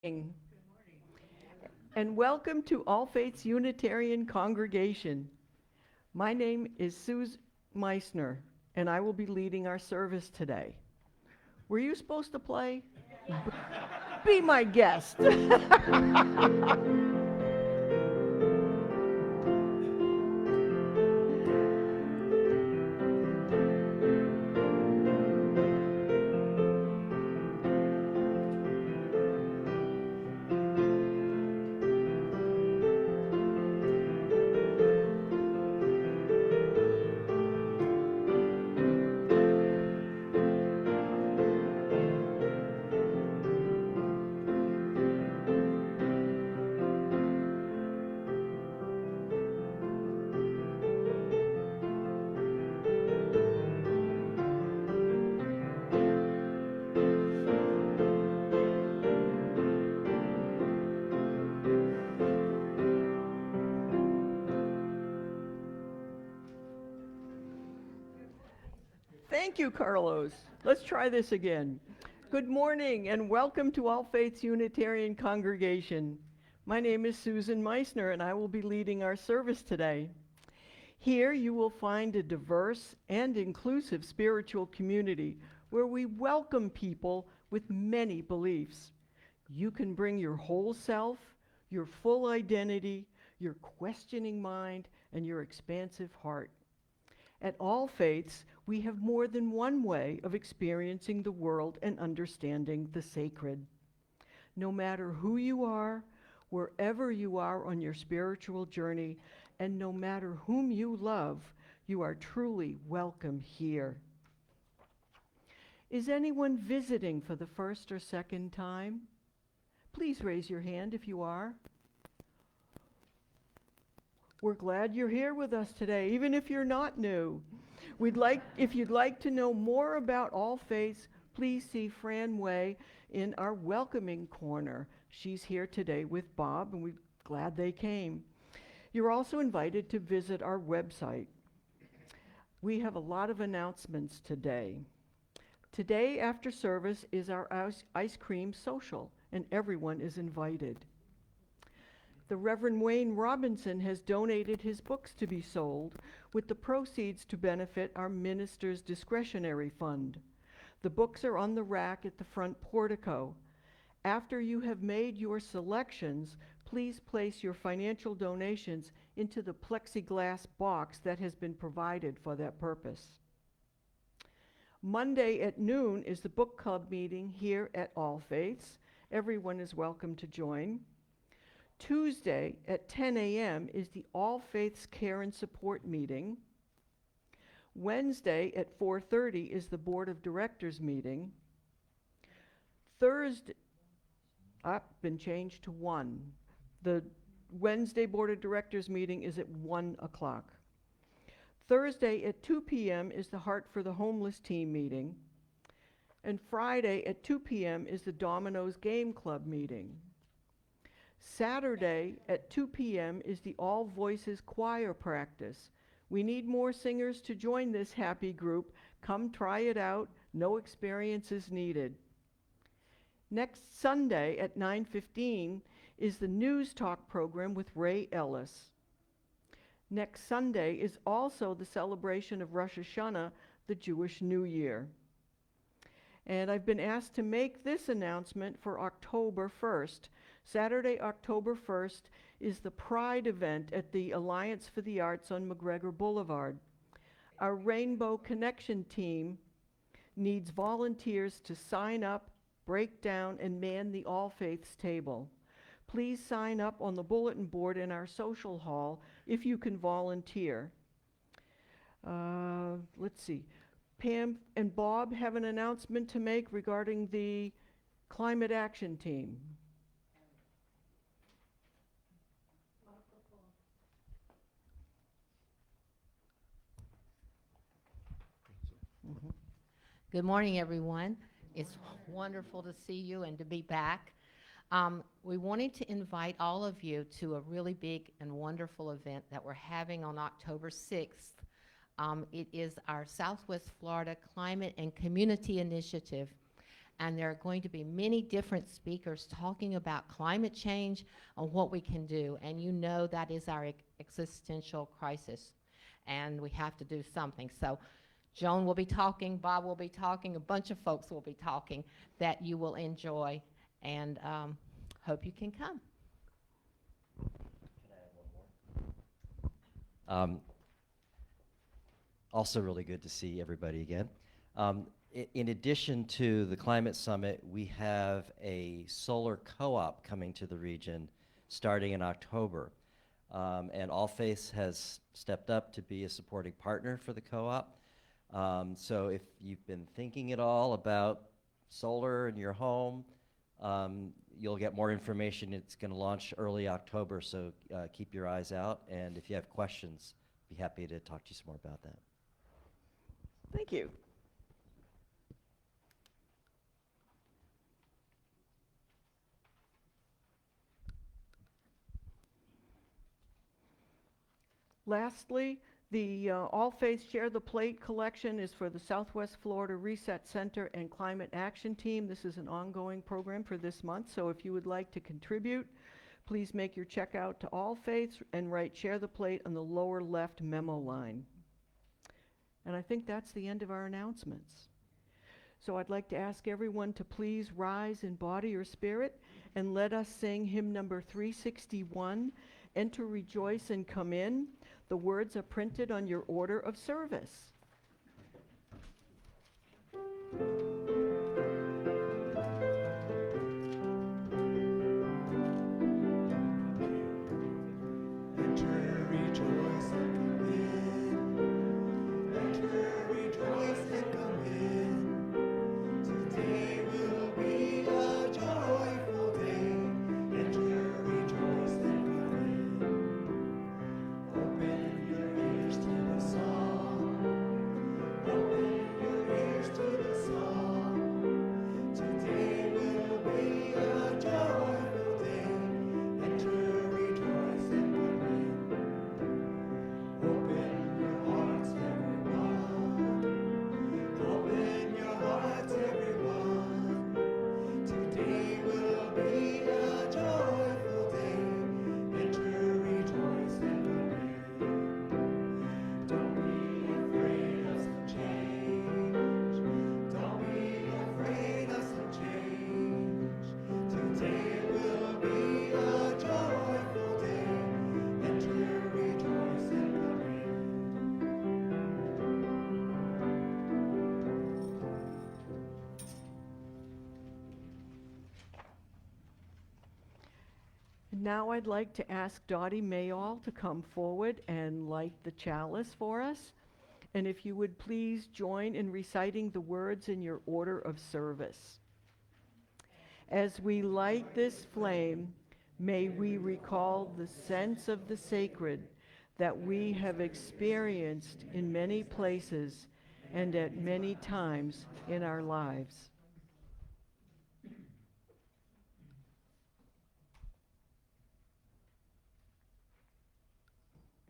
Morning. And welcome to All Faiths Unitarian Congregation. My name is Suze Meissner, and I will be leading our service today. Were you supposed to play? Be my guest. Thank you, Carlos. Let's try this again. Good morning and welcome to All Faiths Unitarian Congregation. My name is Susan Meissner and I will be leading our service today. Here you will find a diverse and inclusive spiritual community where we welcome people with many beliefs. You can bring your whole self, your full identity, your questioning mind, and your expansive heart. At All Faiths, we have more than one way of experiencing the world and understanding the sacred. No matter who you are, wherever you are on your spiritual journey, and no matter whom you love, you are truly welcome here. Is anyone visiting for the first or second time? Please raise your hand if you are. We're glad you're here with us today, even if you're not new. If you'd like to know more about All Faiths, please see Fran Way in our welcoming corner. She's here today with Bob, and we're glad they came. You're also invited to visit our website. We have a lot of announcements today. Today after service is our ice cream social, and everyone is invited. The Reverend Wayne Robinson has donated his books to be sold, with the proceeds to benefit our minister's discretionary fund. The books are on the rack at the front portico. After you have made your selections, please place your financial donations into the plexiglass box that has been provided for that purpose. Monday at noon is the book club meeting here at All Faiths. Everyone is welcome to join. Tuesday at 10 a.m. is the All Faiths Care and Support meeting. Wednesday at 4:30 is the Board of Directors meeting. Thursday, been changed to 1. The Wednesday Board of Directors meeting is at 1 o'clock. Thursday at 2 p.m. is the Heart for the Homeless team meeting. And Friday at 2 p.m. is the Domino's Game Club meeting. Saturday at 2 p.m. is the All Voices choir practice. We need more singers to join this happy group. Come try it out. No experience is needed. Next Sunday at 9:15 is the News Talk program with Ray Ellis. Next Sunday is also the celebration of Rosh Hashanah, the Jewish New Year. And I've been asked to make this announcement for October 1st. Saturday, October 1st, is the Pride event at the Alliance for the Arts on McGregor Boulevard. Our Rainbow Connection team needs volunteers to sign up, break down, and man the All Faiths table. Please sign up on the bulletin board in our social hall if you can volunteer. Let's see. Pam and Bob have an announcement to make regarding the climate action team. Good morning, everyone. It's wonderful to see you and to be back. We wanted to invite all of you to a really big and wonderful event that we're having on October 6th. It is our Southwest Florida Climate and Community Initiative. and there are going to be many different speakers talking about climate change and what we can do. And you know that is our existential crisis, and we have to do something. So Joan will be talking, Bob will be talking, a bunch of folks will be talking that you will enjoy, and hope you can come. Can I add one more? Also really good to see everybody again. In addition to the Climate Summit, we have a solar co-op coming to the region starting in October. And All Faiths has stepped up to be a supporting partner for the co-op. So if you've been thinking at all about solar in your home, you'll get more information. It's going to launch early October, so keep your eyes out. And if you have questions, be happy to talk to you some more about that. Thank you. Lastly, the All Faiths Share the Plate collection is for the Southwest Florida Reset Center and Climate Action Team. This is an ongoing program for this month, so if you would like to contribute, please make your check out to All Faiths and write Share the Plate on the lower left memo line. And I think that's the end of our announcements. So I'd like to ask everyone to please rise in body or spirit and let us sing hymn number 361, Enter, Rejoice, and Come In. The words are printed on your order of service. Now I'd like to ask Dottie Mayall to come forward and light the chalice for us. And if you would please join in reciting the words in your order of service. As we light this flame, may we recall the sense of the sacred that we have experienced in many places and at many times in our lives.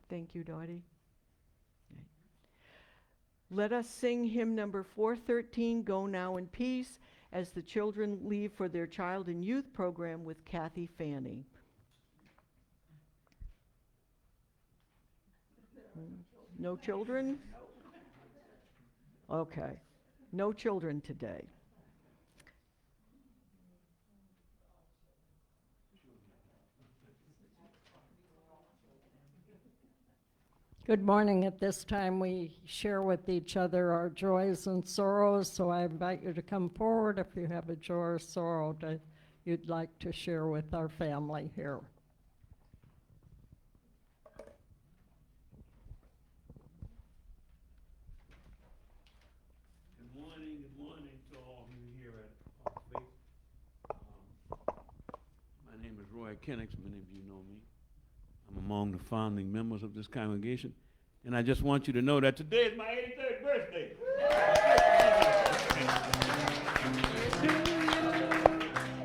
Thank you, Dottie. Okay. Let us sing hymn number 413, Go Now in Peace, as the children leave for their child and youth program with Kathy Fanny. No children? Okay. No children today. Good morning. At this time, we share with each other our joys and sorrows, so I invite you to come forward if you have a joy or sorrow that you'd like to share with our family here. Good morning to all of you here at All Faith. My name is Roy Kennicks. Many of you know me. I'm among the founding members of this congregation, and I just want you to know that today is my 83rd birthday.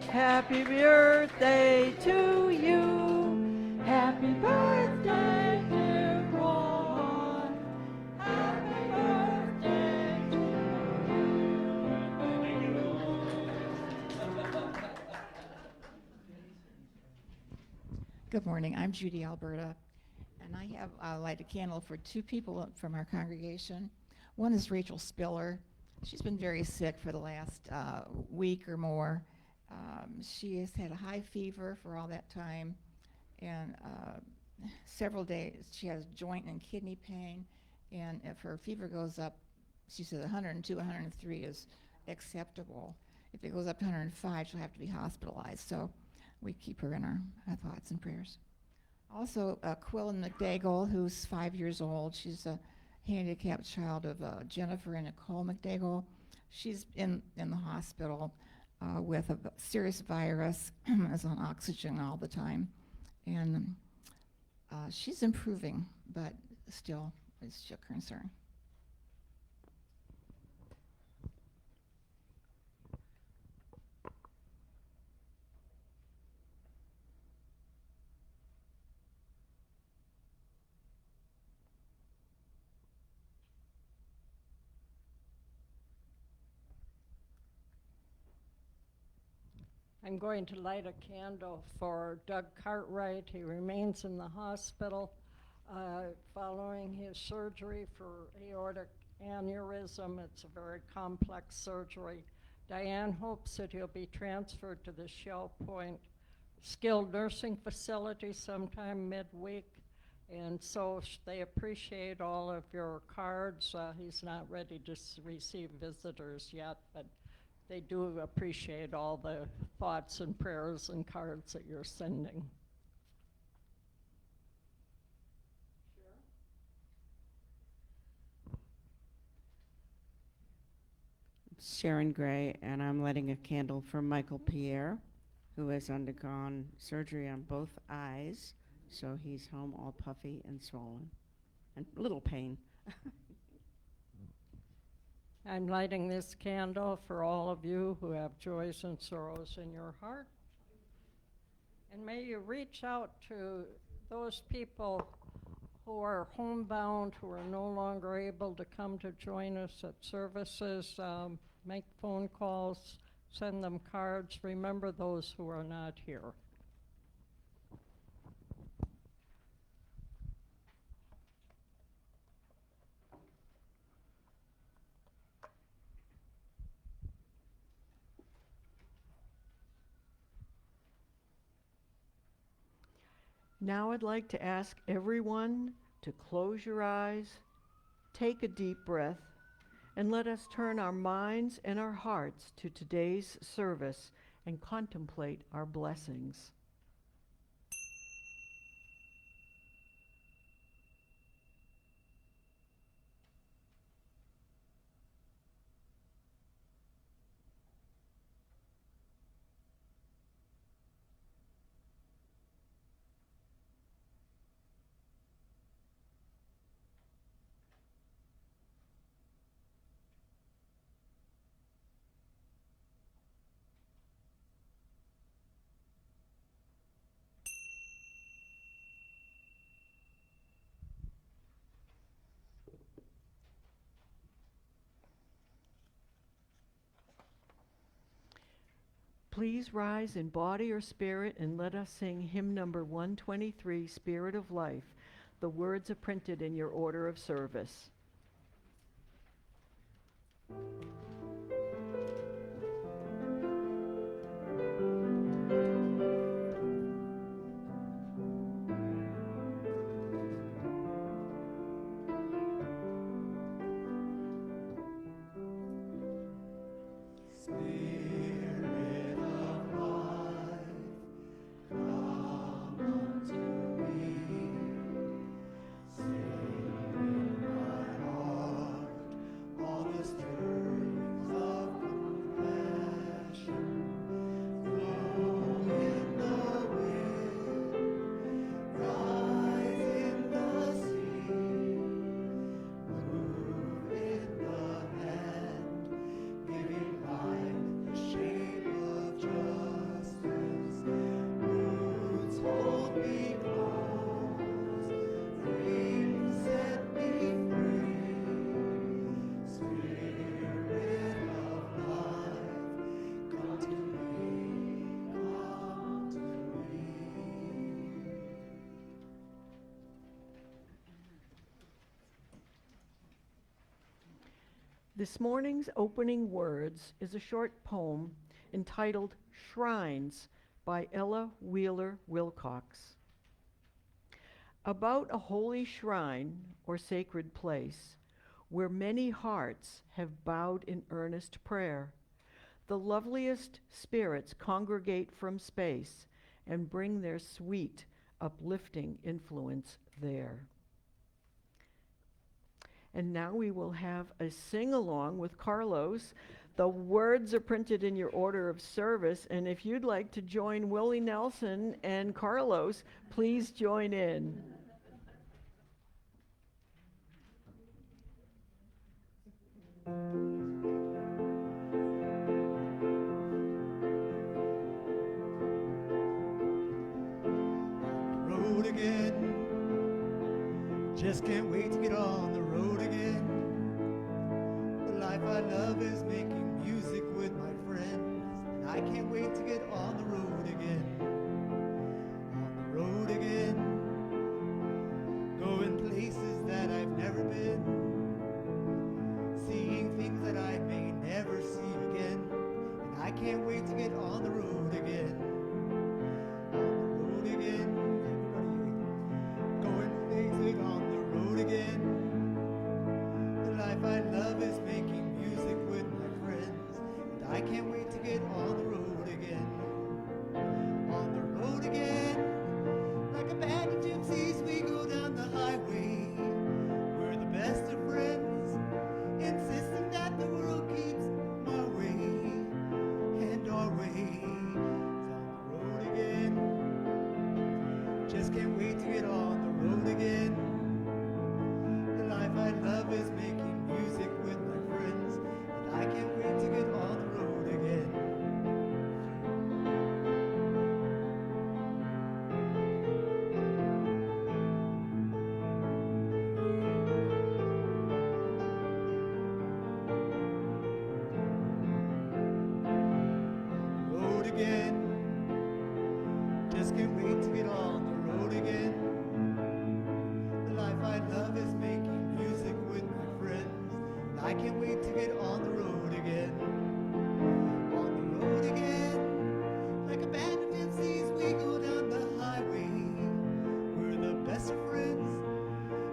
Happy birthday to you. Happy birthday, dear Roy. Happy birthday to you. Good morning. I'm Judy Alberta, and I have lighted a candle for two people from our congregation. One is Rachel Spiller. She's been very sick for the last week or more. She has had a high fever for all that time, and several days she has joint and kidney pain, and if her fever goes up, she says 102, 103 is acceptable. If it goes up to 105, she'll have to be hospitalized. So we keep her in our thoughts and prayers. Also, Quillen McDaigle, who's 5 years old. She's a handicapped child of Jennifer and Nicole McDaigle. She's in the hospital with a serious virus, is on oxygen all the time. And she's improving, but still it's a concern. I'm going to light a candle for Doug Cartwright. He remains in the hospital following his surgery for aortic aneurysm. It's a very complex surgery. Diane hopes that he'll be transferred to the Shell Point skilled nursing facility sometime midweek. And so they appreciate all of your cards. He's not ready to receive visitors yet, but they do appreciate all the thoughts and prayers and cards that you're sending. Sharon Gray, and I'm lighting a candle for Michael Pierre, who has undergone surgery on both eyes, so he's home all puffy and swollen, and a little pain. I'm lighting this candle for all of you who have joys and sorrows in your heart. And may you reach out to those people who are homebound, who are no longer able to come to join us at services, make phone calls, send them cards. Remember those who are not here. Now I'd like to ask everyone to close your eyes, take a deep breath, and let us turn our minds and our hearts to today's service and contemplate our blessings. Please rise in body or spirit and let us sing hymn number 123, Spirit of Life. The words are printed in your order of service. This morning's opening words is a short poem entitled Shrines by Ella Wheeler Wilcox. About a holy shrine or sacred place where many hearts have bowed in earnest prayer, the loveliest spirits congregate from space and bring their sweet, uplifting influence there. And now we will have a sing-along with Carlos. The words are printed in your order of service, and if you'd like to join Willie Nelson and Carlos, please join in. Road again. Just can't wait to get on the road again. The life I love is making music with my friends. And I can't wait to get on the road again. On the road again. Going places that I've never been. Seeing things that I may never see again. And I can't wait to get on the road again. On the road again. Going places on the road again. The life I love is making music with my friends. And I can't wait to get on the road again. On the road again. Like a band of gypsies we go down the highway. We're the best of friends, insisting that the world keeps my way. And our way is on the road again. Just can't wait to get on the road again. The life I love is making music with my friends. And I can't wait to get on the road again. Road again. Just can't wait to get on the road again. The life I love is making music with my friends. And I can't wait to get on the road again. On the road again. Like a band of gypsies we go down the highway. We're the best of friends,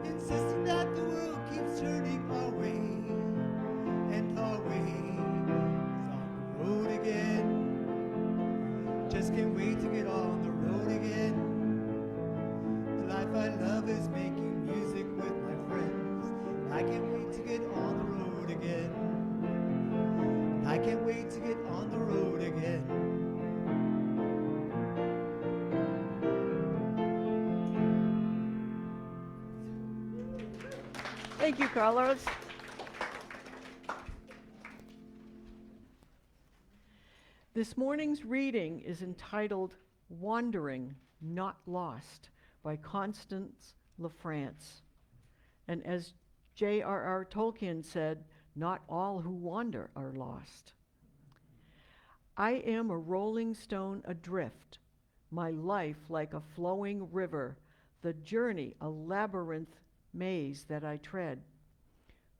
insisting that the world keeps turning our way. And our way is on the road again. Just can't wait to get on the road again. The life I love is making music with my friends. I can't wait to get on the road again. I can't wait to get on the road again. Thank you, Carlos. This morning's reading is entitled Wandering, Not Lost by Constance LaFrance. And as J.R.R. Tolkien said, not all who wander are lost. I am a rolling stone adrift, my life like a flowing river, the journey a labyrinth maze that I tread.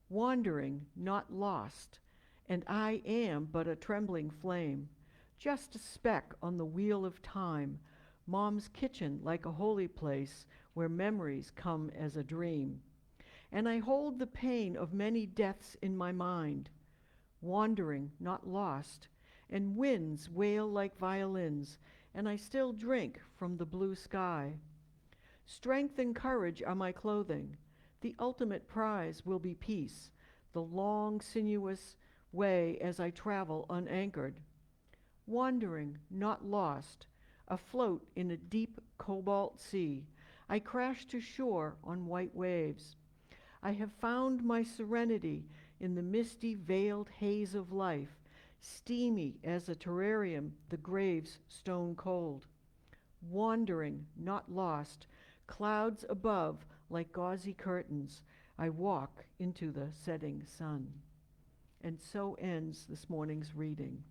Wandering, not lost, and I am but a trembling flame, just a speck on the wheel of time, Mom's kitchen like a holy place where memories come as a dream. And I hold the pain of many deaths in my mind, wandering, not lost, and winds wail like violins, and I still drink from the blue sky. Strength and courage are my clothing. The ultimate prize will be peace, the long, sinuous way as I travel unanchored. Wandering, not lost, afloat in a deep cobalt sea, I crash to shore on white waves. I have found my serenity in the misty, veiled haze of life, steamy as a terrarium, the grave's stone cold. Wandering, not lost, clouds above like gauzy curtains, I walk into the setting sun. And so ends this morning's reading.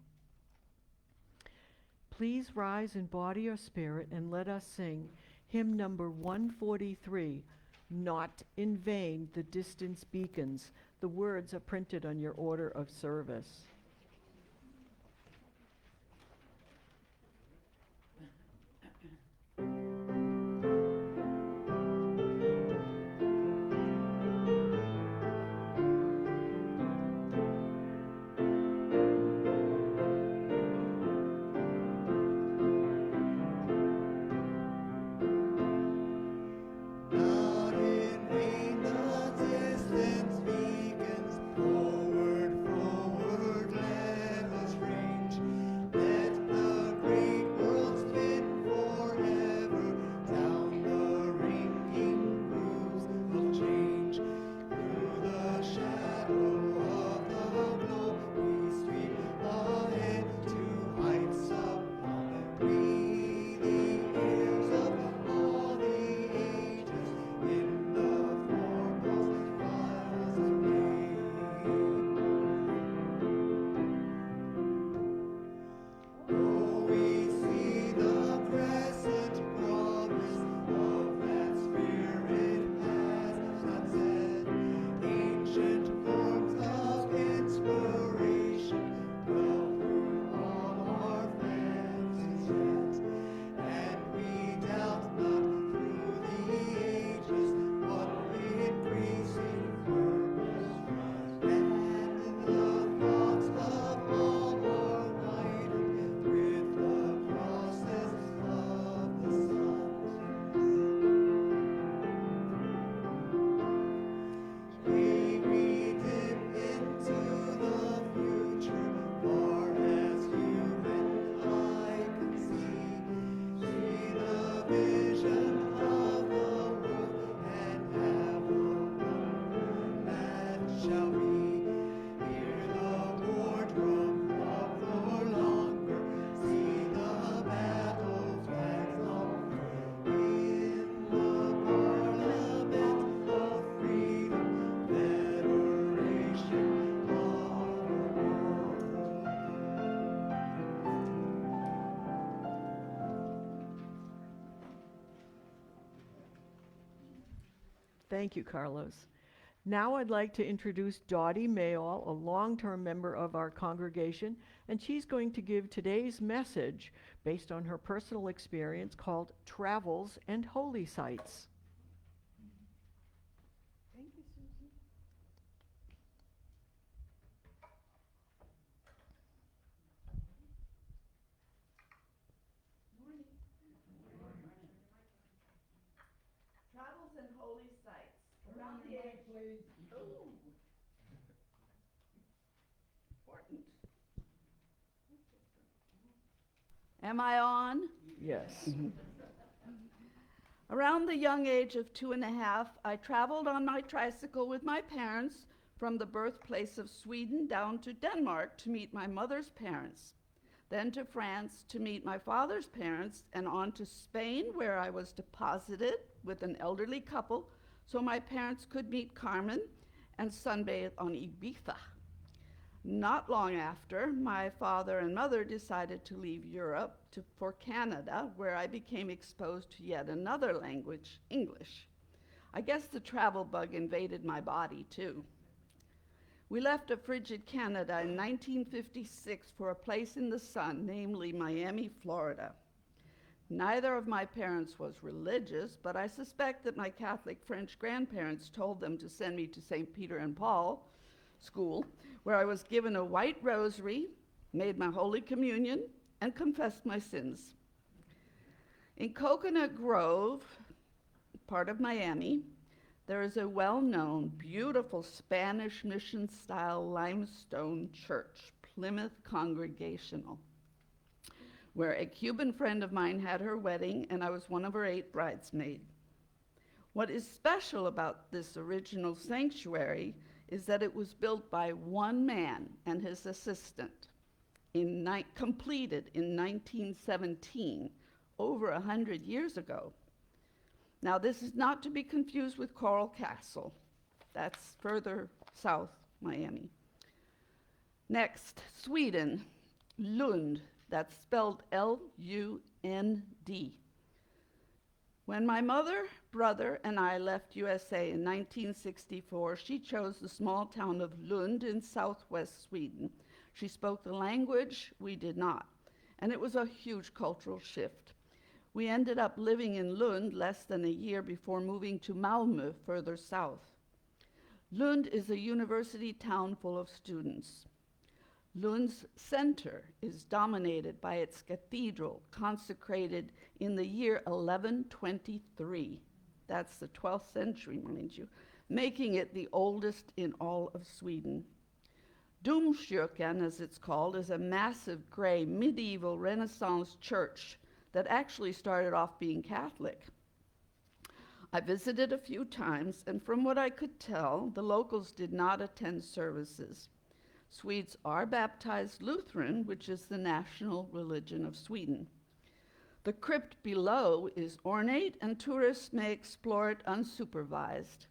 Please rise in body or spirit and let us sing hymn number 143, Not in Vain the Distance Beacons, The words are printed on your order of service. Not in vain the distance beacons. Forward, forward, let us range. Let the great world spin forever down the ringing grooves of change. Through the shadow of the globe we stream ahead to heights sublime. We, the heirs of all the ages, in the foremost files of name. Oh, we see the crescent progress of that spirit has not said. Ancient forms of inspiration dwell through all our fancies yet. And we doubt not through the ages what increasing purpose. And the thoughts of all are widened with the process of the sun. May we dip into the future, far as you and I can see. See the vision of the world and have a wonder that shall be. Hear the war drum throb no longer. See the battle flags longer. In the Parliament of Freedom, Federation of the world. Thank you, Carlos. Now I'd like to introduce Dottie Mayall, a long-term member of our congregation, and she's going to give today's message based on her personal experience called Travels and Holy Sites. Thank you, Susan. Travels and holy sites. Around the age. Ooh. Important. Am I on? Yes. Around the young age of 2.5, I traveled on my tricycle with my parents from the birthplace of Sweden down to Denmark to meet my mother's parents, then to France to meet my father's parents, and on to Spain, where I was deposited with an elderly couple so my parents could meet Carmen and sunbathe on Ibiza. Not long after, my father and mother decided to leave Europe for Canada, where I became exposed to yet another language, English. I guess the travel bug invaded my body too. We left a frigid Canada in 1956 for a place in the sun, namely Miami, Florida. Neither of my parents was religious, but I suspect that my Catholic French grandparents told them to send me to St. Peter and Paul school, where I was given a white rosary, made my Holy Communion, and confessed my sins. In Coconut Grove, part of Miami, there is a well-known, beautiful Spanish mission-style limestone church, Plymouth Congregational, where a Cuban friend of mine had her wedding, and I was one of her 8 bridesmaids. What is special about this original sanctuary is that it was built by one man and his assistant, completed in 1917, over 100 years ago. Now, this is not to be confused with Coral Castle. That's further south, Miami. Next, Sweden, Lund. That's spelled L-U-N-D. When my mother, brother, and I left USA in 1964, she chose the small town of Lund in southwest Sweden. She spoke the language, we did not, and it was a huge cultural shift. We ended up living in Lund less than a year before moving to Malmö, further south. Lund is a university town full of students. Lund's center is dominated by its cathedral, consecrated in the year 1123. That's the 12th century, mind you, making it the oldest in all of Sweden. Domkyrkan, as it's called, is a massive gray medieval Renaissance church that actually started off being Catholic. I visited a few times, and from what I could tell, the locals did not attend services. Swedes are baptized Lutheran, which is the national religion of Sweden. The crypt below is ornate, and tourists may explore it unsupervised.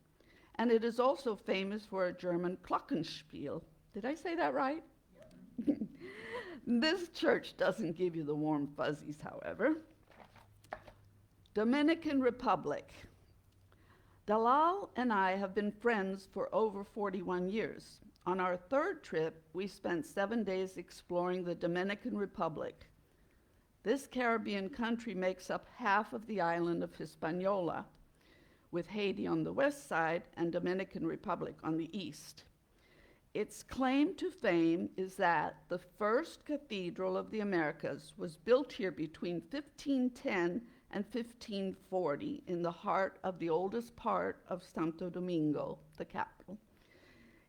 And it is also famous for a German glockenspiel. Did I say that right? This church doesn't give you the warm fuzzies, however. Dominican Republic. Dalal and I have been friends for over 41 years. On our third trip, we spent 7 days exploring the Dominican Republic. This Caribbean country makes up half of the island of Hispaniola, with Haiti on the west side and Dominican Republic on the east. Its claim to fame is that the first cathedral of the Americas was built here between 1510 and 1540 in the heart of the oldest part of Santo Domingo, the capital.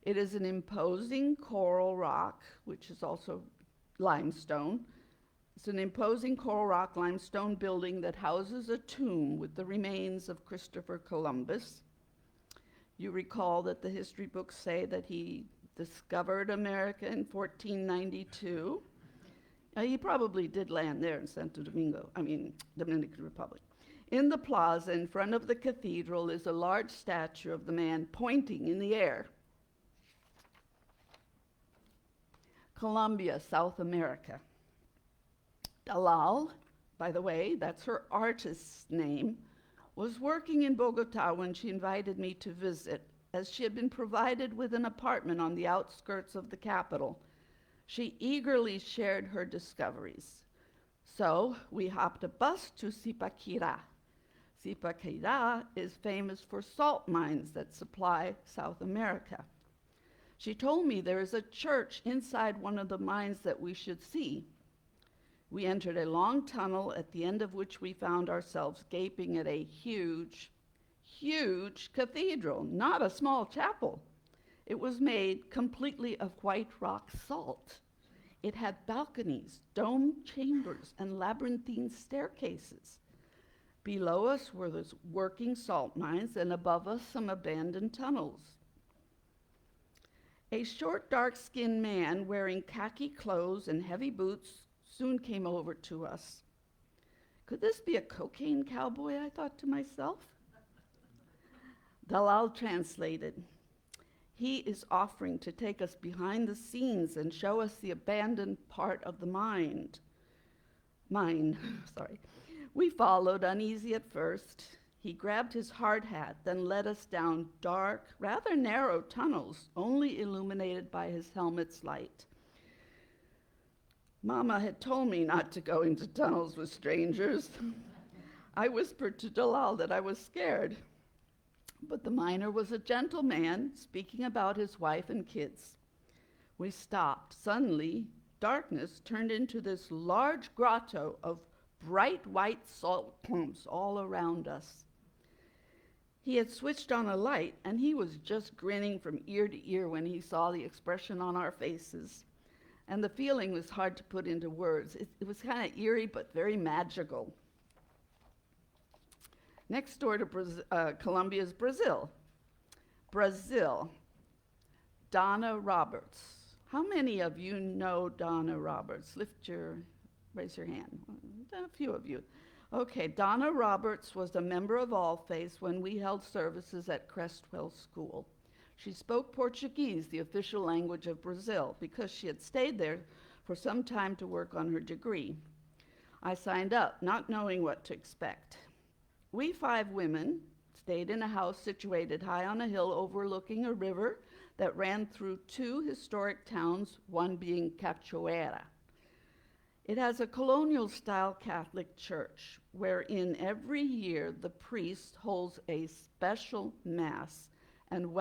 It is an imposing coral rock, which is also limestone. It's an imposing coral rock limestone building that houses a tomb with the remains of Christopher Columbus. You recall that the history books say that he discovered America in 1492. He probably did land there in Dominican Republic. In the plaza in front of the cathedral is a large statue of the man pointing in the air. Colombia, South America. Dalal, by the way, that's her artist's name, was working in Bogota when she invited me to visit, as she had been provided with an apartment on the outskirts of the capital. She eagerly shared her discoveries. So we hopped a bus to Zipaquirá. Zipaquirá is famous for salt mines that supply South America. She told me there is a church inside one of the mines that we should see. We entered a long tunnel, at the end of which we found ourselves gaping at a huge, huge cathedral, not a small chapel. It was made completely of white rock salt. It had balconies, domed chambers, and labyrinthine staircases. Below us were the working salt mines, and above us some abandoned tunnels. A short, dark-skinned man wearing khaki clothes and heavy boots soon came over to us. Could this be a cocaine cowboy, I thought to myself? Dalal translated. He is offering to take us behind the scenes and show us the abandoned part of the mine. We followed, uneasy at first. He grabbed his hard hat, then led us down dark, rather narrow tunnels, only illuminated by his helmet's light. Mama had told me not to go into tunnels with strangers. I whispered to Dalal that I was scared. But the miner was a gentle man, speaking about his wife and kids. We stopped. Suddenly, darkness turned into this large grotto of bright white salt clumps all around us. He had switched on a light, and he was just grinning from ear to ear when he saw the expression on our faces. And the feeling was hard to put into words. It was kind of eerie, but very magical. Next door to Colombia is Brazil. Brazil, Donna Roberts. How many of you know Donna Roberts? Raise your hand. A few of you. Okay, Donna Roberts was a member of All Faith when we held services at Crestwell School. She spoke Portuguese, the official language of Brazil, because she had stayed there for some time to work on her degree. I signed up, not knowing what to expect. We 5 women stayed in a house situated high on a hill overlooking a river that ran through 2 historic towns, one being Cachoeira. It has a colonial-style Catholic church wherein every year the priest holds a special mass and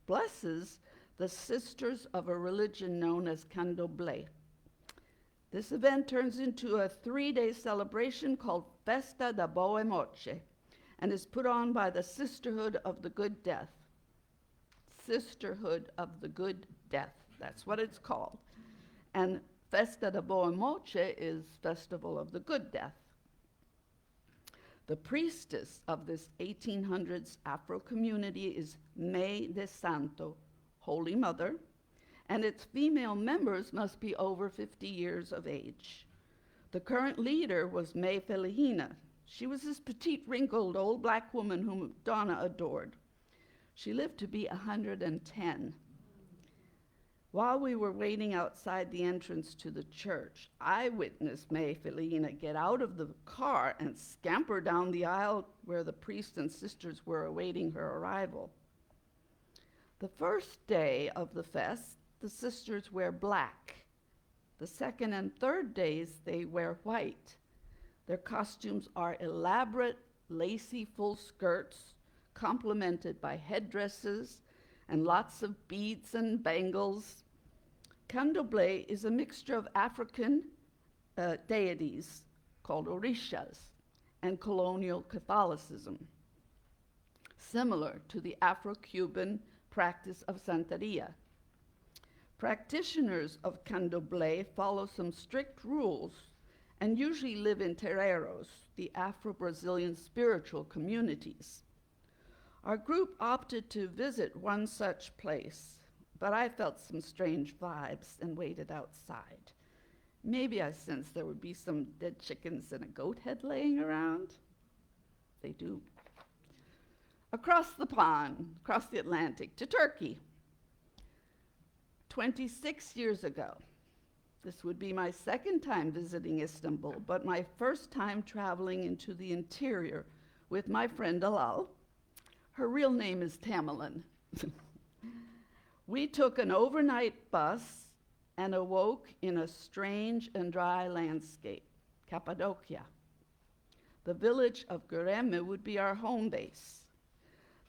blesses the sisters of a religion known as Candomblé. This event turns into a 3-day celebration called Festa da Boa Morte and is put on by the Sisterhood of the Good Death. Sisterhood of the Good Death, that's what it's called. And Festa da Boa Morte is Festival of the Good Death. The priestess of this 1800s Afro community is May de Santo, Holy Mother, and its female members must be over 50 years of age. The current leader was May Felihina. She was this petite, wrinkled, old black woman whom Donna adored. She lived to be 110. While we were waiting outside the entrance to the church, I witnessed May Felihina get out of the car and scamper down the aisle where the priests and sisters were awaiting her arrival. The first day of the fest, the sisters wear black. The second and third days, they wear white. Their costumes are elaborate, lacy full skirts, complemented by headdresses and lots of beads and bangles. Candomblé is a mixture of African deities called orishas and colonial Catholicism, similar to the Afro-Cuban practice of Santeria. Practitioners of Candomblé follow some strict rules and usually live in terreiros, the Afro-Brazilian spiritual communities. Our group opted to visit one such place, but I felt some strange vibes and waited outside. Maybe I sensed there would be some dead chickens and a goat head laying around. They do. Across the pond, across the Atlantic, to Turkey. 26 years ago. This would be my second time visiting Istanbul, but my first time traveling into the interior with my friend Alal. Her real name is Tamerlan. We took an overnight bus and awoke in a strange and dry landscape, Cappadocia. The village of Göreme would be our home base.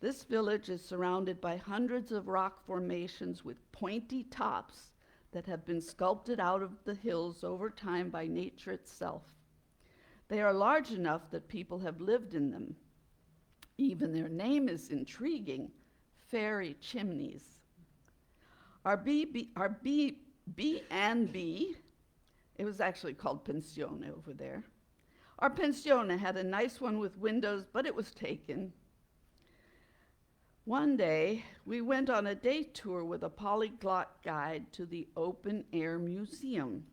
This village is surrounded by hundreds of rock formations with pointy tops that have been sculpted out of the hills over time by nature itself. They are large enough that people have lived in them. Even their name is intriguing, fairy chimneys. Our B&B, it was actually called Pensione over there. Our Pensione had a nice one with windows, but it was taken. One day, we went on a day tour with a polyglot guide to the Open Air Museum.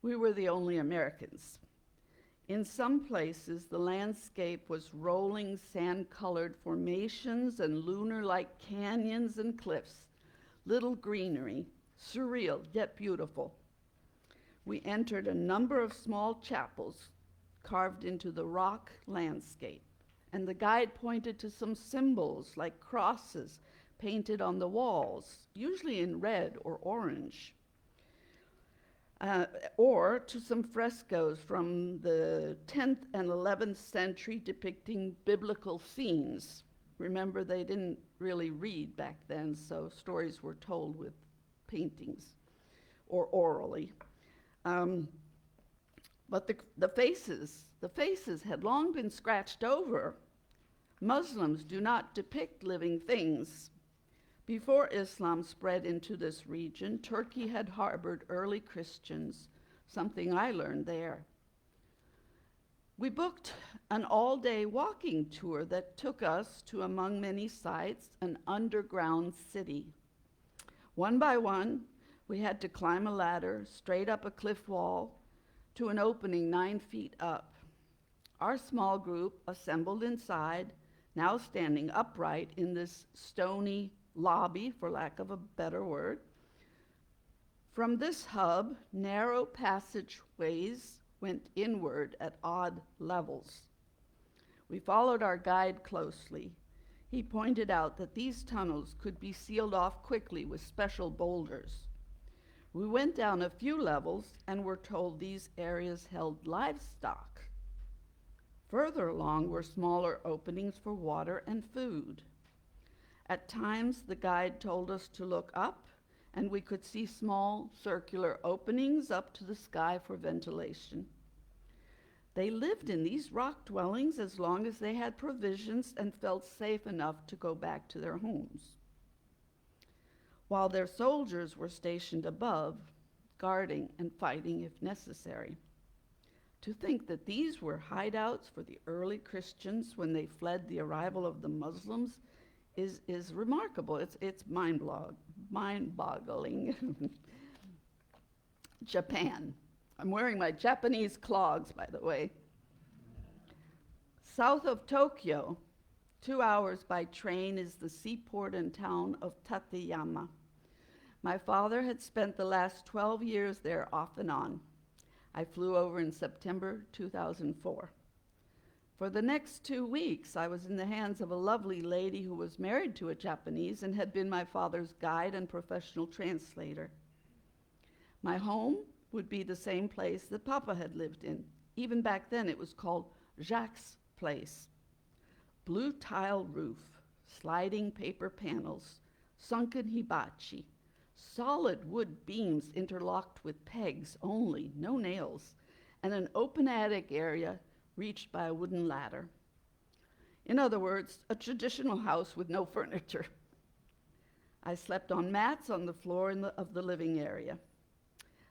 We were the only Americans. In some places, the landscape was rolling sand-colored formations and lunar-like canyons and cliffs, little greenery, surreal yet beautiful. We entered a number of small chapels carved into the rock landscape, and the guide pointed to some symbols like crosses painted on the walls, usually in red or orange, or to some frescoes from the 10th and 11th century depicting biblical scenes. Remember, they didn't really read back then, so stories were told with paintings or orally. But the faces had long been scratched over. Muslims do not depict living things. Before Islam spread into this region, Turkey had harbored early Christians, something I learned there. We booked an all-day walking tour that took us to, among many sights, an underground city. One by one, we had to climb a ladder straight up a cliff wall to an opening 9 feet up. Our small group assembled inside, now standing upright in this stony lobby, for lack of a better word. From this hub, narrow passageways went inward at odd levels. We followed our guide closely. He pointed out that these tunnels could be sealed off quickly with special boulders. We went down a few levels and were told these areas held livestock. Further along were smaller openings for water and food. At times, the guide told us to look up, and we could see small circular openings up to the sky for ventilation. They lived in these rock dwellings as long as they had provisions and felt safe enough to go back to their homes, while their soldiers were stationed above, guarding and fighting if necessary. To think that these were hideouts for the early Christians when they fled the arrival of the Muslims is remarkable. It's mind-boggling. Japan. I'm wearing my Japanese clogs, by the way. South of Tokyo, 2 hours by train, is the seaport and town of Tateyama. My father had spent the last 12 years there off and on. I flew over in September 2004. For the next 2 weeks, I was in the hands of a lovely lady who was married to a Japanese and had been my father's guide and professional translator. My home would be the same place that Papa had lived in. Even back then, it was called Jacques' place. Blue tile roof, sliding paper panels, sunken hibachi, solid wood beams interlocked with pegs only, no nails, and an open attic area reached by a wooden ladder. In other words, a traditional house with no furniture. I slept on mats on the floor of the living area.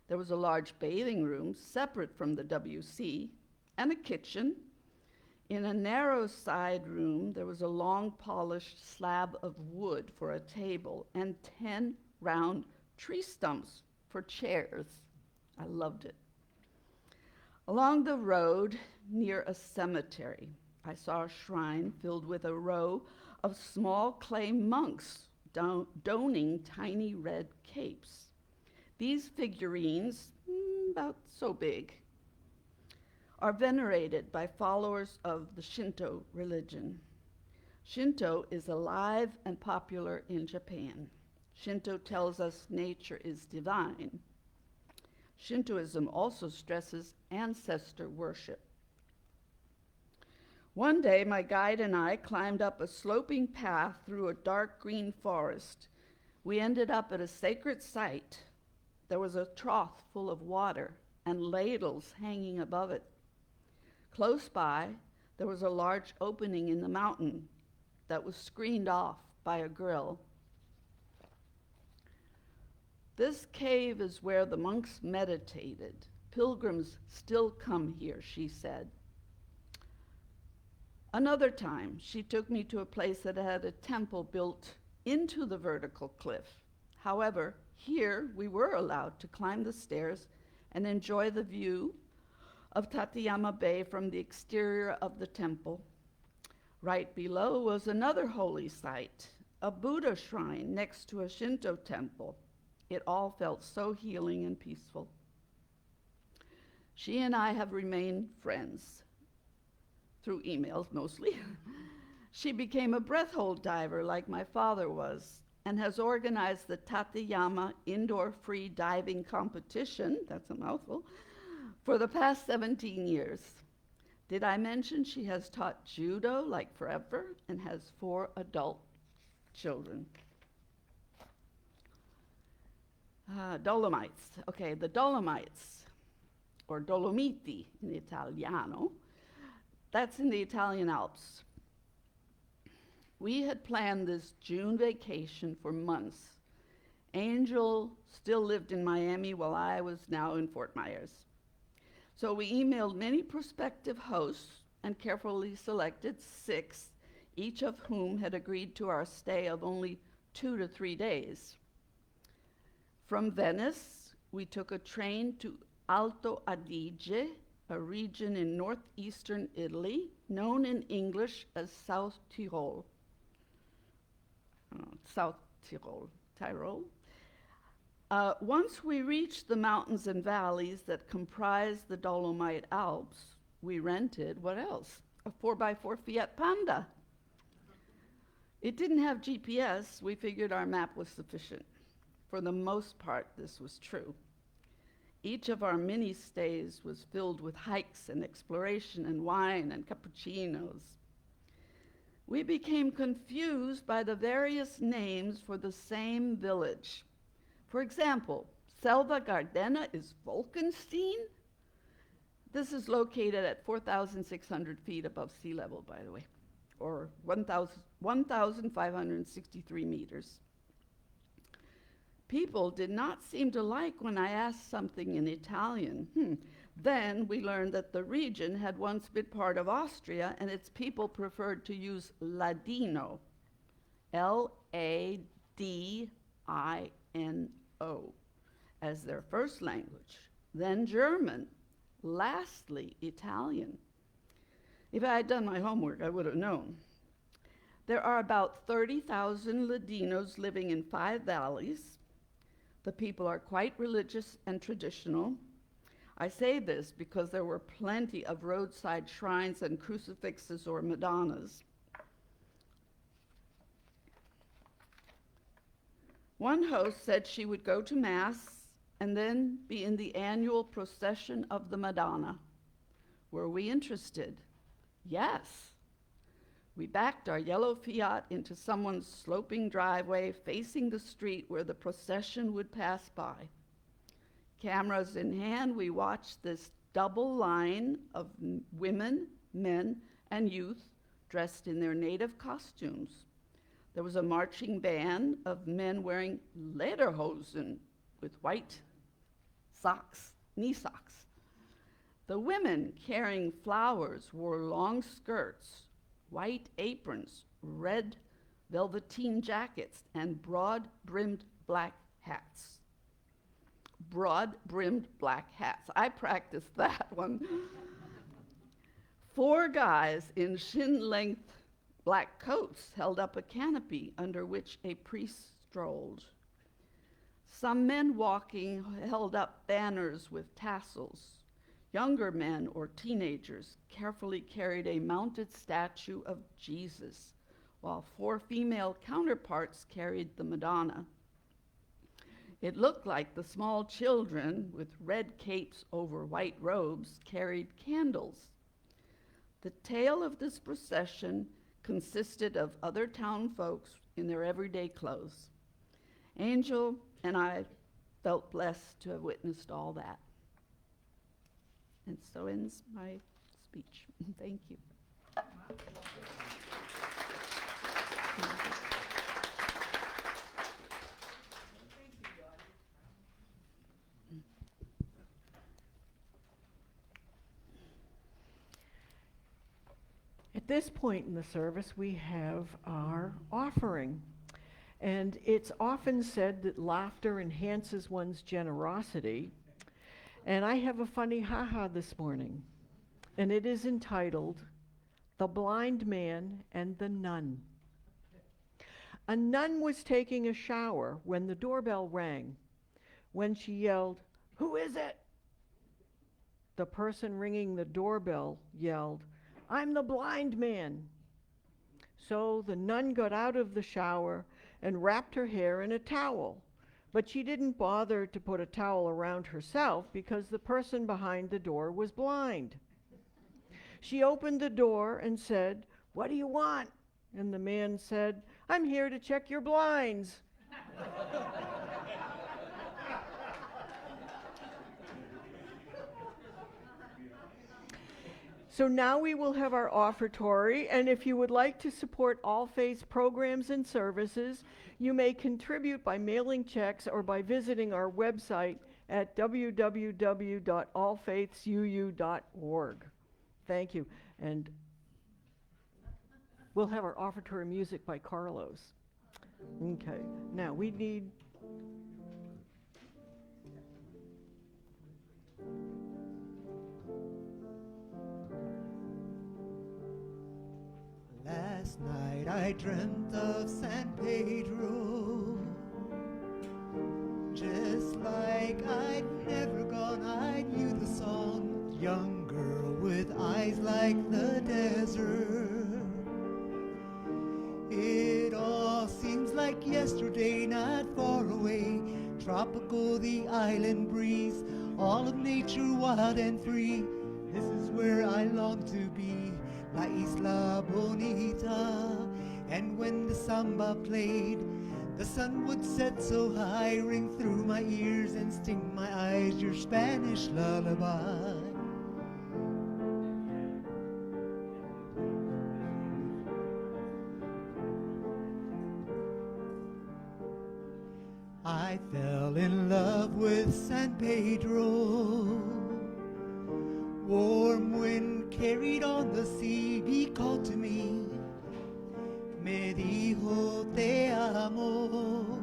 There was a large bathing room separate from the WC and a kitchen. In a narrow side room, there was a long polished slab of wood for a table and 10 round tree stumps for chairs. I loved it. Along the road near a cemetery, I saw a shrine filled with a row of small clay monks donning tiny red capes. These figurines, about so big, are venerated by followers of the Shinto religion. Shinto is alive and popular in Japan. Shinto tells us nature is divine. Shintoism also stresses ancestor worship. One day, my guide and I climbed up a sloping path through a dark green forest. We ended up at a sacred site. There was a trough full of water and ladles hanging above it. Close by, there was a large opening in the mountain that was screened off by a grill. This cave is where the monks meditated. Pilgrims still come here, she said. Another time, she took me to a place that had a temple built into the vertical cliff. However, here we were allowed to climb the stairs and enjoy the view of Tateyama Bay from the exterior of the temple. Right below was another holy site, a Buddha shrine next to a Shinto temple. It all felt so healing and peaceful. She and I have remained friends, through emails mostly. She became a breath hold diver like my father was, and has organized the Tateyama Indoor Free Diving Competition, that's a mouthful, for the past 17 years. Did I mention she has taught judo like forever and has 4 adult children? Dolomites. Okay, the Dolomites, or Dolomiti in Italiano, that's in the Italian Alps. We had planned this June vacation for months. Angel still lived in Miami while I was now in Fort Myers. So we emailed many prospective hosts and carefully selected 6, each of whom had agreed to our stay of only 2 to 3 days. From Venice, we took a train to Alto Adige, a region in northeastern Italy, known in English as South Tyrol. Tyrol. Once we reached the mountains and valleys that comprise the Dolomite Alps, we rented, what else? a 4x4 Fiat Panda. It didn't have GPS. We figured our map was sufficient. For the most part, this was true. Each of our mini stays was filled with hikes and exploration and wine and cappuccinos. We became confused by the various names for the same village. For example, Selva Gardena is Wolkenstein. This is located at 4,600 feet above sea level, by the way, or 1,563 meters. People did not seem to like when I asked something in Italian. Then we learned that the region had once been part of Austria and its people preferred to use Ladino, Ladino, as their first language, then German, lastly Italian. If I had done my homework, I would have known. There are about 30,000 Ladinos living in 5 valleys. The people are quite religious and traditional. I say this because there were plenty of roadside shrines and crucifixes or Madonnas. One host said she would go to Mass and then be in the annual procession of the Madonna. Were we interested? Yes. We backed our yellow Fiat into someone's sloping driveway facing the street where the procession would pass by. Cameras in hand, we watched this double line of women, men, and youth dressed in their native costumes. There was a marching band of men wearing lederhosen with white socks, knee socks. The women carrying flowers wore long skirts, white aprons, red velveteen jackets, and broad-brimmed black hats. Broad-brimmed black hats. I practiced that one. 4 guys in shin-length black coats held up a canopy under which a priest strolled. Some men walking held up banners with tassels. Younger men or teenagers carefully carried a mounted statue of Jesus, while 4 female counterparts carried the Madonna. It looked like the small children with red capes over white robes carried candles. The tail of this procession consisted of other town folks in their everyday clothes. Angel and I felt blessed to have witnessed all that. And so ends my speech. Thank you. At this point in the service, we have our offering. And it's often said that laughter enhances one's generosity. And I have a funny ha-ha this morning. And it is entitled, The Blind Man and the Nun. A nun was taking a shower when the doorbell rang. When she yelled, "Who is it?" The person ringing the doorbell yelled, "I'm the blind man." So the nun got out of the shower and wrapped her hair in a towel. But she didn't bother to put a towel around herself because the person behind the door was blind. She opened the door and said, "What do you want?" And the man said, "I'm here to check your blinds." So now we will have our offertory, and if you would like to support All Faiths programs and services, you may contribute by mailing checks or by visiting our website at www.allfaithsuu.org. Thank you. And we'll have our offertory music by Carlos. Okay. Now we need... Last night I dreamt of San Pedro, just like I'd never gone. I knew the song, young girl with eyes like the desert. It all seems like yesterday, not far away. Tropical, the island breeze, all of nature wild and free. This is where I long to be, La Isla Bonita. And when the samba played, the sun would set so high, ring through my ears and sting my eyes, your Spanish lullaby. I fell in love with San Pedro. Warm wind carried on the sea, he called to me, me dijo te amo.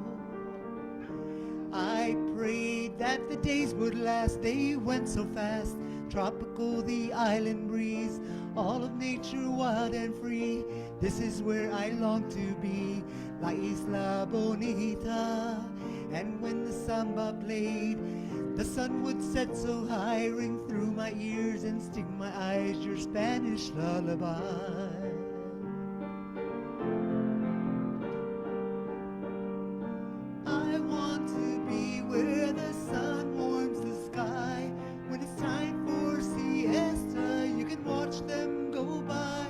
I prayed that the days would last, they went so fast. Tropical, the island breeze, all of nature wild and free. This is where I long to be, La Isla Bonita. And when the samba played, the sun would set so high, ring through my ears and sting my eyes, your Spanish lullaby. I want to be where the sun warms the sky. When it's time for siesta, you can watch them go by.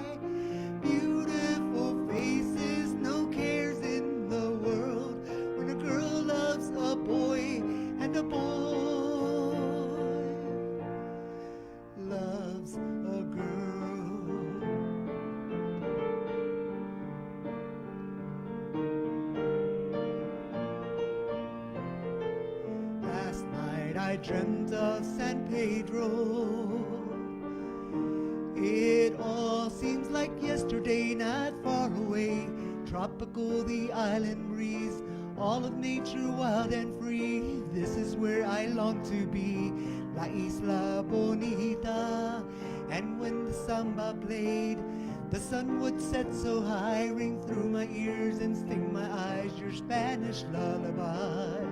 Beautiful faces, no cares in the world. When a girl loves a boy and a boy loves a girl. Last night I dreamt of San Pedro. It all seems like yesterday, not far away. Tropical, the island breeze, all of nature wild and free. This is where I long to be, La Isla Bonita. And when the samba played, the sun would set so high, ring through my ears and sting my eyes, your Spanish lullaby.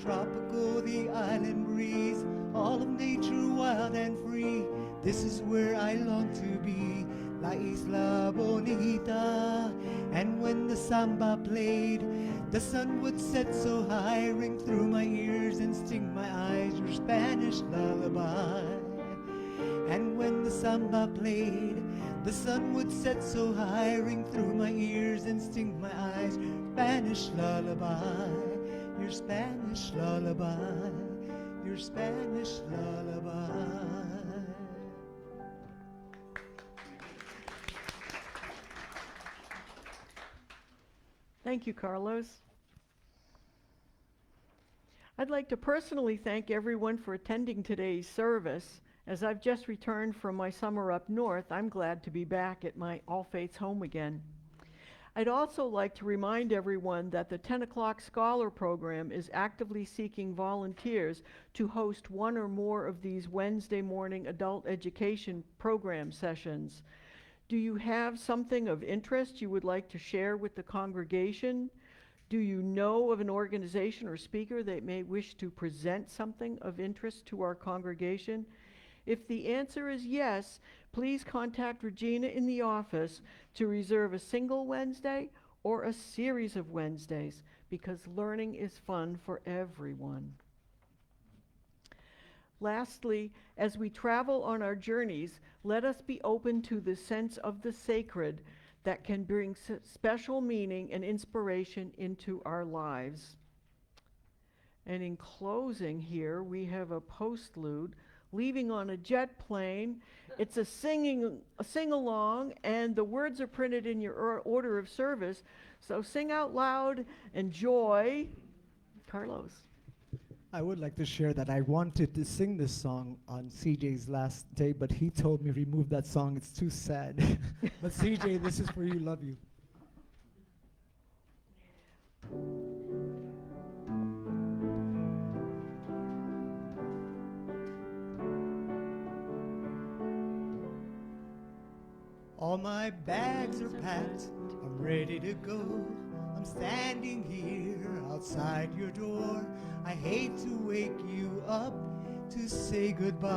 Tropical, the island breeze, all of nature wild and free. This is where I long to be, La Isla Bonita. And when the samba played, the sun would set so high, ring through my ears and sting my eyes, your Spanish lullaby. And when the samba played, the sun would set so high, ring through my ears and sting my eyes, Spanish lullaby, your Spanish lullaby, your Spanish lullaby. Thank you, Carlos. I'd like to personally thank everyone for attending today's service. As I've just returned from my summer up north, I'm glad to be back at my All Faiths home again. I'd also like to remind everyone that the 10 o'clock Scholar Program is actively seeking volunteers to host one or more of these Wednesday morning adult education program sessions. Do you have something of interest you would like to share with the congregation? Do you know of an organization or speaker that may wish to present something of interest to our congregation? If the answer is yes, please contact Regina in the office to reserve a single Wednesday or a series of Wednesdays, because learning is fun for everyone. Lastly, as we travel on our journeys, let us be open to the sense of the sacred that can bring special meaning and inspiration into our lives. And in closing here, we have a postlude, Leaving on a Jet Plane. It's a sing-along, and the words are printed in your order of service. So sing out loud, enjoy. Carlos. I would like to share that I wanted to sing this song on CJ's last day, but he told me remove that song, it's too sad. But CJ, this is for you, love you. All my bags are packed, I'm ready to go. I'm standing here outside your door. I hate to wake you up to say goodbye,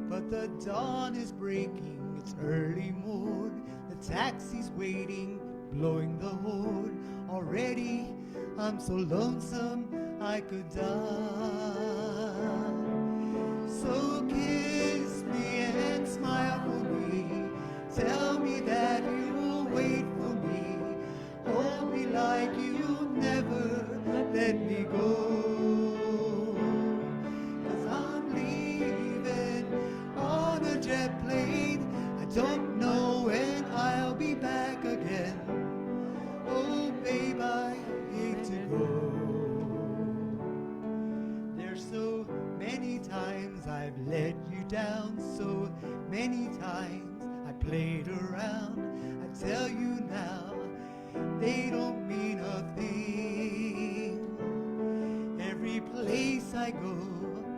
but the dawn is breaking, it's early morn. The taxi's waiting, blowing the horn. Already I'm so lonesome I could die. So kiss me and smile for me. Tell me that you'll wait for me. Hold me like you'll never let me go. 'Cause I'm leaving on a jet plane. I don't know when I'll be back again. Oh, babe, I hate to go. There's so many times I've let you down, so many times I played around. I tell you now, they don't mean a thing. Every place I go,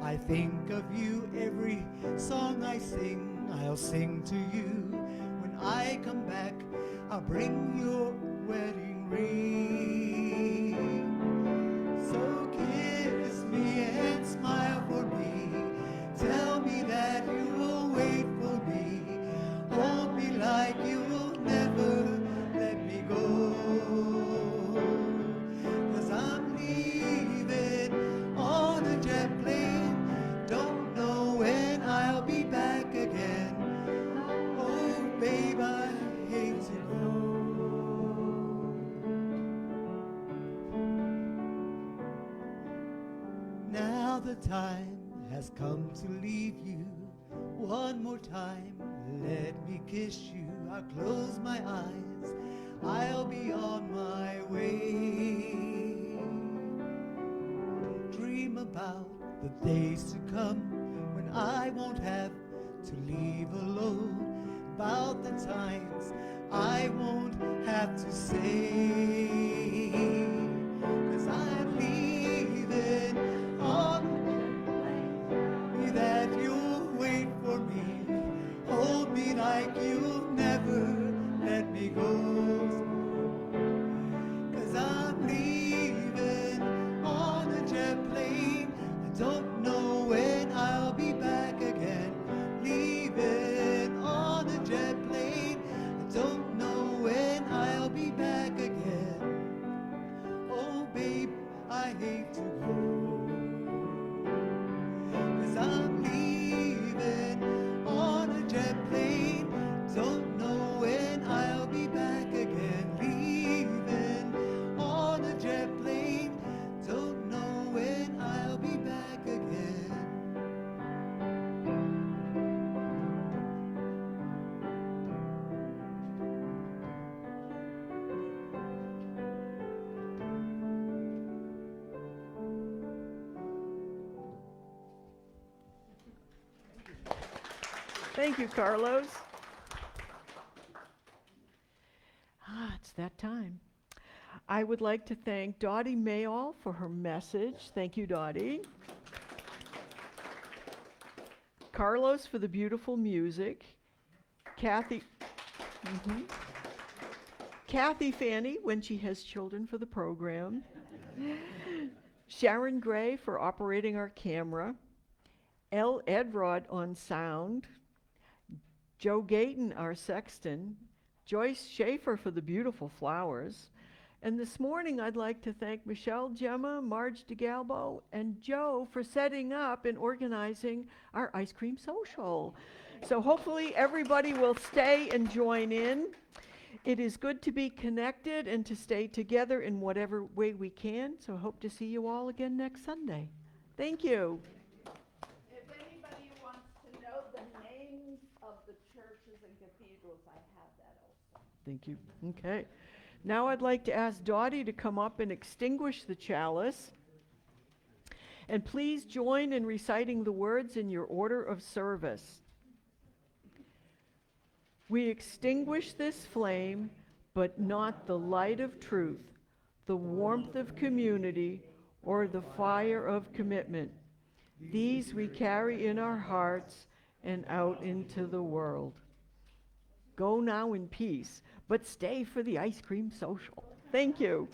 I think of you. Every song I sing, I'll sing to you. When I come back, I'll bring your wedding ring. So kiss me and smile for me. Tell me that you will wait for me. Hold me like you will never let me go. 'Cause I'm leaving on a jet plane. Don't know when I'll be back again. Oh, babe, I hate to go. Now the time has come to leave you. One more time, let me kiss you. I'll close my eyes, I'll be on my way. Dream about the days to come when I won't have to leave alone. About the times I won't have to say. 'Cause I'm leaving on me that you'll wait for me. Hold me like you'll never let me go. 'Cause I'm leaving on a jet plane. I don't know when I'll be back again. Leaving on a jet plane. I don't know when I'll be back again. Oh, babe, I hate to go. 'Cause I'm leaving on a jet plane. Don't know when I'll be back again. Leaving on a jet plane. Don't know when I'll be back again. Thank you, Carlos. It's that time. I would like to thank Dottie Mayall for her message. Thank you, Dottie. Carlos for the beautiful music. Kathy Fanny when she has children for the program. Sharon Gray for operating our camera. L. Edrod on sound. Joe Gayton, our sexton. Joyce Schaefer for the beautiful flowers. And this morning, I'd like to thank Michelle, Gemma, Marge DeGalbo, and Joe for setting up and organizing our ice cream social. So hopefully everybody will stay and join in. It is good to be connected and to stay together in whatever way we can. So I hope to see you all again next Sunday. Thank you. If anybody wants to know the names of the churches and cathedrals, I have that also. Thank you. Okay. Now I'd like to ask Dottie to come up and extinguish the chalice. And please join in reciting the words in your order of service. We extinguish this flame, but not the light of truth, the warmth of community, or the fire of commitment. These we carry in our hearts and out into the world. Go now in peace, but stay for the ice cream social. Thank you.